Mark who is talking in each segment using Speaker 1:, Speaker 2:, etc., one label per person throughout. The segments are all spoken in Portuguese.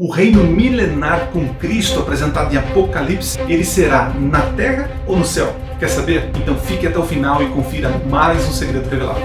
Speaker 1: O reino milenar com Cristo apresentado em Apocalipse, ele será na terra ou no céu? Quer saber? Então fique até o final e confira mais um segredo revelado.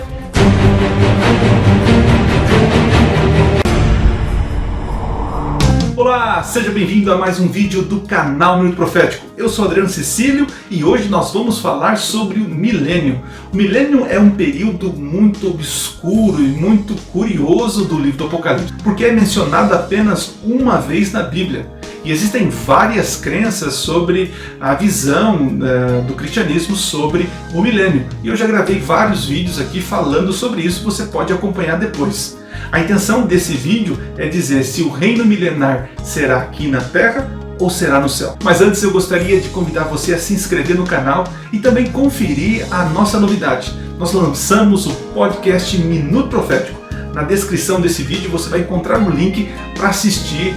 Speaker 1: Olá, seja bem-vindo a mais um vídeo do canal Minuto Profético. Eu sou Adriano Cecílio e hoje nós vamos falar sobre o milênio. O milênio é um período muito obscuro e muito curioso do livro do Apocalipse, porque é mencionado apenas uma vez na Bíblia. E existem várias crenças sobre a visão do cristianismo sobre o milênio. E eu já gravei vários vídeos aqui falando sobre isso, você pode acompanhar depois. A intenção desse vídeo é dizer se o reino milenar será aqui na Terra ou será no céu. Mas antes eu gostaria de convidar você a se inscrever no canal e também conferir a nossa novidade. Nós lançamos o podcast Minuto Profético. Na descrição desse vídeo você vai encontrar um link para assistir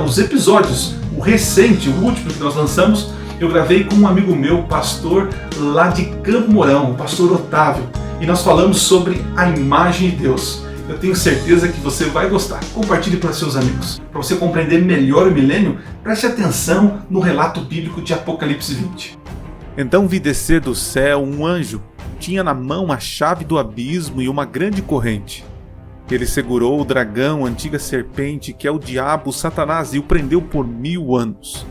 Speaker 1: os episódios. O recente, o último que nós lançamos, eu gravei com um amigo meu, pastor lá de Campo Mourão, o pastor Otávio. E nós falamos sobre a imagem de Deus. Eu tenho certeza que você vai gostar. Compartilhe para seus amigos. Para você compreender melhor o milênio, preste atenção no relato bíblico de Apocalipse 20.
Speaker 2: Então vi descer do céu um anjo. Tinha na mão a chave do abismo e uma grande corrente. Ele segurou o dragão, a antiga serpente, que é o diabo, Satanás, e o prendeu por 1000 anos.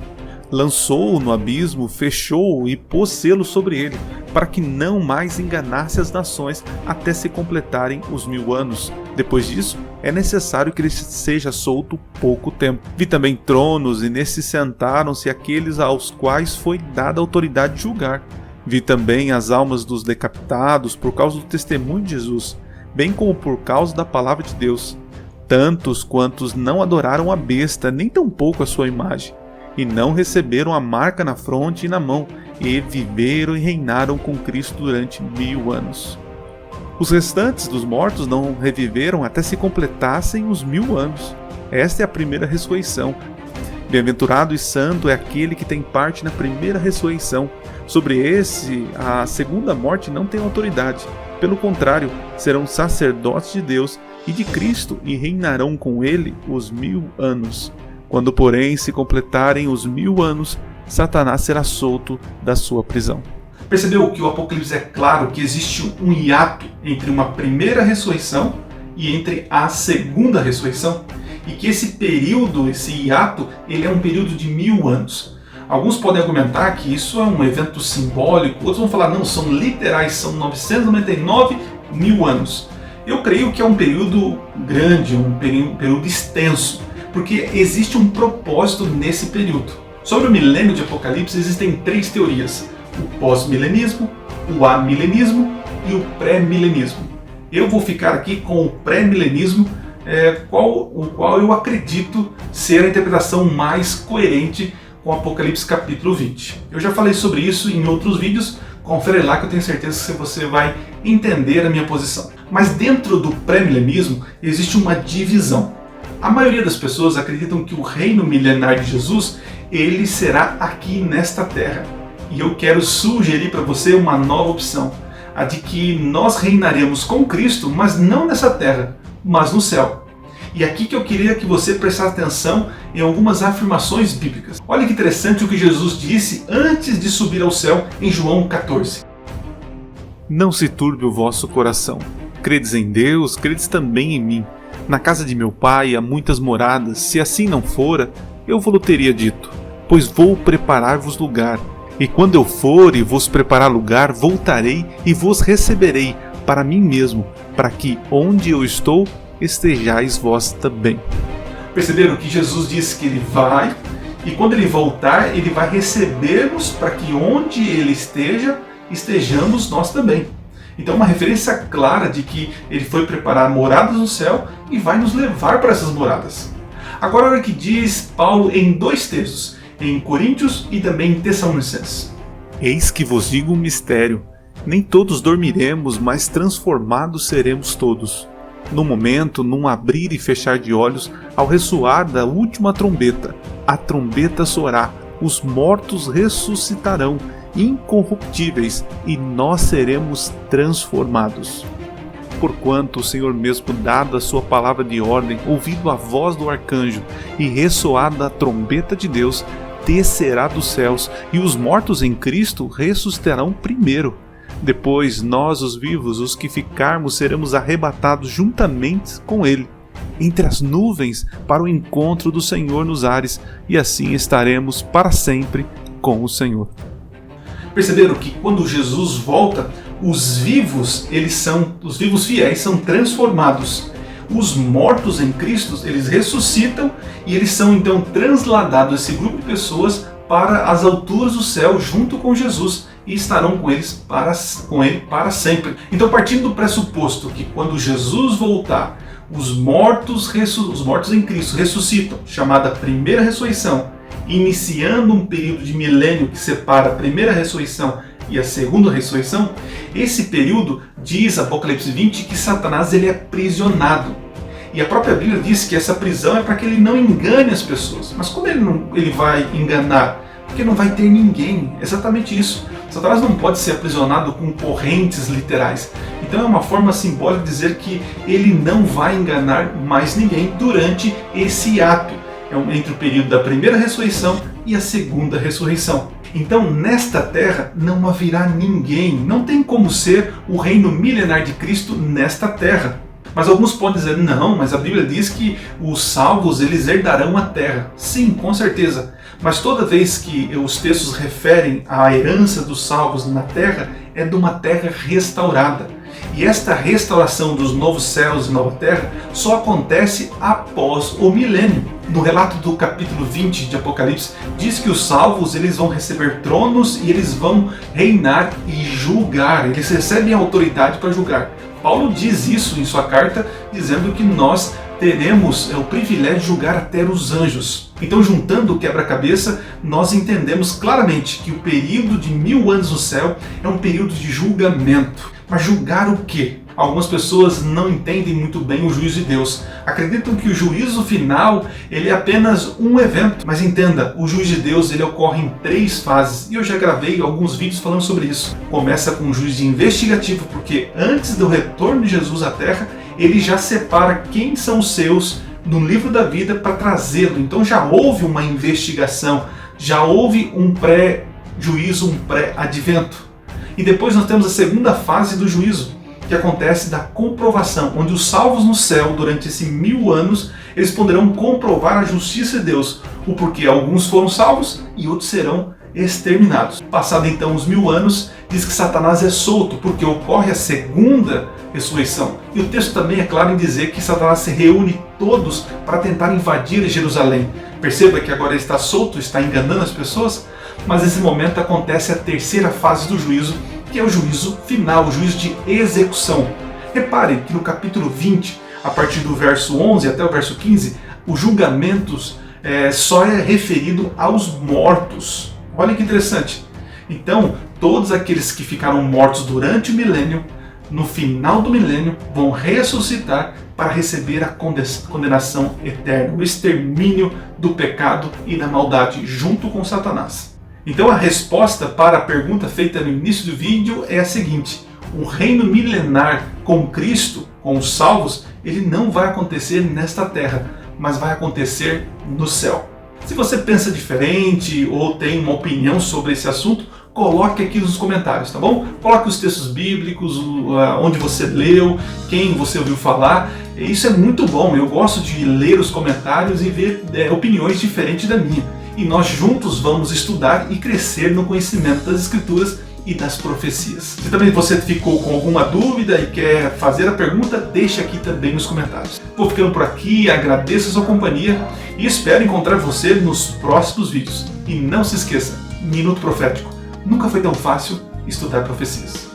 Speaker 2: Lançou-o no abismo, fechou-o e pôs selo sobre ele, para que não mais enganasse as nações até se completarem os 1000 anos. Depois disso, é necessário que ele seja solto pouco tempo. Vi também tronos, e nesses sentaram-se aqueles aos quais foi dada a autoridade de julgar. Vi também as almas dos decapitados por causa do testemunho de Jesus, bem como por causa da palavra de Deus, tantos quantos não adoraram a besta, nem tampouco a sua imagem, e não receberam a marca na fronte e na mão, e viveram e reinaram com Cristo durante 1000 anos. Os restantes dos mortos não reviveram até se completassem os 1000 anos. Esta é a primeira ressurreição. Bem-aventurado e santo é aquele que tem parte na primeira ressurreição. Sobre esse, a segunda morte não tem autoridade. Pelo contrário, serão sacerdotes de Deus e de Cristo e reinarão com ele os 1000 anos. Quando, porém, se completarem os 1000 anos, Satanás será solto da sua prisão.
Speaker 1: Percebeu que o Apocalipse é claro que existe um hiato entre uma primeira ressurreição e entre a segunda ressurreição? E que esse período, esse hiato, ele é um período de 1000 anos. Alguns podem argumentar que isso é um evento simbólico, outros vão falar, não, são literais, são 999 mil anos. Eu creio que é um período grande, um período extenso, porque existe um propósito nesse período. Sobre o milênio de Apocalipse existem 3 teorias: o pós-milenismo, o amilenismo e o pré-milenismo. Eu vou ficar aqui com o pré-milenismo, o qual eu acredito ser a interpretação mais coerente com Apocalipse capítulo 20. Eu já falei sobre isso em outros vídeos, confere lá que eu tenho certeza que você vai entender a minha posição. Mas dentro do pré-milenismo existe uma divisão. A maioria das pessoas acreditam que o reino milenar de Jesus, ele será aqui nesta terra. E eu quero sugerir para você uma nova opção, a de que nós reinaremos com Cristo, mas não nessa terra, mas no céu. E aqui que eu queria que você prestasse atenção em algumas afirmações bíblicas. Olha que interessante o que Jesus disse antes de subir ao céu em João 14.
Speaker 2: Não se turbe o vosso coração. Credes em Deus, credes também em mim. Na casa de meu pai há muitas moradas. Se assim não fora, eu vos teria dito, pois vou preparar-vos lugar. E quando eu for e vos preparar lugar, voltarei e vos receberei para mim mesmo, para que onde eu estou, estejais vós também.
Speaker 1: Perceberam que Jesus disse que ele vai, e quando ele voltar, ele vai receber-nos para que onde ele esteja, estejamos nós também. Então uma referência clara de que ele foi preparar moradas no céu e vai nos levar para essas moradas. Agora olha o que diz Paulo em 2 textos, em Coríntios e também em Tessalonicenses.
Speaker 2: Eis que vos digo um mistério, nem todos dormiremos, mas transformados seremos todos. No momento, num abrir e fechar de olhos, ao ressoar da última trombeta, a trombeta soará, os mortos ressuscitarão, incorruptíveis, e nós seremos transformados. Porquanto o Senhor mesmo, dada a sua palavra de ordem, ouvido a voz do arcanjo e ressoada a trombeta de Deus, descerá dos céus, e os mortos em Cristo ressuscitarão primeiro. Depois nós, os vivos, os que ficarmos, seremos arrebatados juntamente com Ele, entre as nuvens, para o encontro do Senhor nos ares, e assim estaremos para sempre com o Senhor.
Speaker 1: Perceberam que quando Jesus volta, os vivos fiéis são transformados. Os mortos em Cristo, eles ressuscitam e eles são então transladados, esse grupo de pessoas, para as alturas do céu junto com Jesus e estarão com ele para sempre. Então, partindo do pressuposto que quando Jesus voltar, os mortos em Cristo ressuscitam, chamada primeira ressurreição, iniciando um período de milênio que separa a primeira ressurreição e a segunda ressurreição, esse período, diz Apocalipse 20, que Satanás ele é aprisionado. E a própria Bíblia diz que essa prisão é para que ele não engane as pessoas. Mas como ele vai enganar? Porque não vai ter ninguém. Exatamente isso. Satanás não pode ser aprisionado com correntes literais. Então é uma forma simbólica de dizer que ele não vai enganar mais ninguém durante esse ato. Entre o período da primeira ressurreição e a segunda ressurreição. Então, nesta terra não haverá ninguém, não tem como ser o reino milenar de Cristo nesta terra. Mas alguns podem dizer, não, mas a Bíblia diz que os salvos eles herdarão a terra. Sim, com certeza. Mas toda vez que os textos referem à herança dos salvos na terra, é de uma terra restaurada. E esta restauração dos novos céus e nova terra só acontece após o milênio. No relato do capítulo 20 de Apocalipse, diz que os salvos eles vão receber tronos e eles vão reinar e julgar. Eles recebem autoridade para julgar. Paulo diz isso em sua carta, dizendo que nós teremos o privilégio de julgar até os anjos. Então, juntando o quebra-cabeça, nós entendemos claramente que o período de 1000 anos no céu é um período de julgamento. Mas julgar o quê? Algumas pessoas não entendem muito bem o juízo de Deus. Acreditam que o juízo final ele é apenas um evento. Mas entenda, o juízo de Deus ele ocorre em 3 fases. E eu já gravei alguns vídeos falando sobre isso. Começa com um juízo investigativo, porque antes do retorno de Jesus à Terra, ele já separa quem são os seus no livro da vida para trazê-lo. Então já houve uma investigação, já houve um pré-juízo, um pré-advento. E depois nós temos a segunda fase do juízo, que acontece da comprovação, onde os salvos no céu, durante esses 1000 anos, eles poderão comprovar a justiça de Deus, o porquê alguns foram salvos e outros serão exterminados. Passado então os 1000 anos, diz que Satanás é solto, porque ocorre a segunda ressurreição. E o texto também é claro em dizer que Satanás se reúne todos para tentar invadir Jerusalém. Perceba que agora ele está solto, está enganando as pessoas, mas nesse momento acontece a terceira fase do juízo, que é o juízo final, o juízo de execução. Reparem que no capítulo 20, a partir do verso 11 até o verso 15, os julgamentos só é referido aos mortos. Olha que interessante. Então, todos aqueles que ficaram mortos durante o milênio, no final do milênio, vão ressuscitar para receber a condenação eterna, o extermínio do pecado e da maldade, junto com Satanás. Então a resposta para a pergunta feita no início do vídeo é a seguinte: o reino milenar com Cristo, com os salvos, ele não vai acontecer nesta terra, mas vai acontecer no céu. Se você pensa diferente ou tem uma opinião sobre esse assunto, coloque aqui nos comentários, tá bom? Coloque os textos bíblicos, onde você leu, quem você ouviu falar. Isso é muito bom, eu gosto de ler os comentários e ver opiniões diferentes da minha. E nós juntos vamos estudar e crescer no conhecimento das Escrituras e das profecias. Se também você ficou com alguma dúvida e quer fazer a pergunta, deixe aqui também nos comentários. Vou ficando por aqui, agradeço a sua companhia e espero encontrar você nos próximos vídeos. E não se esqueça, Minuto Profético. Nunca foi tão fácil estudar profecias.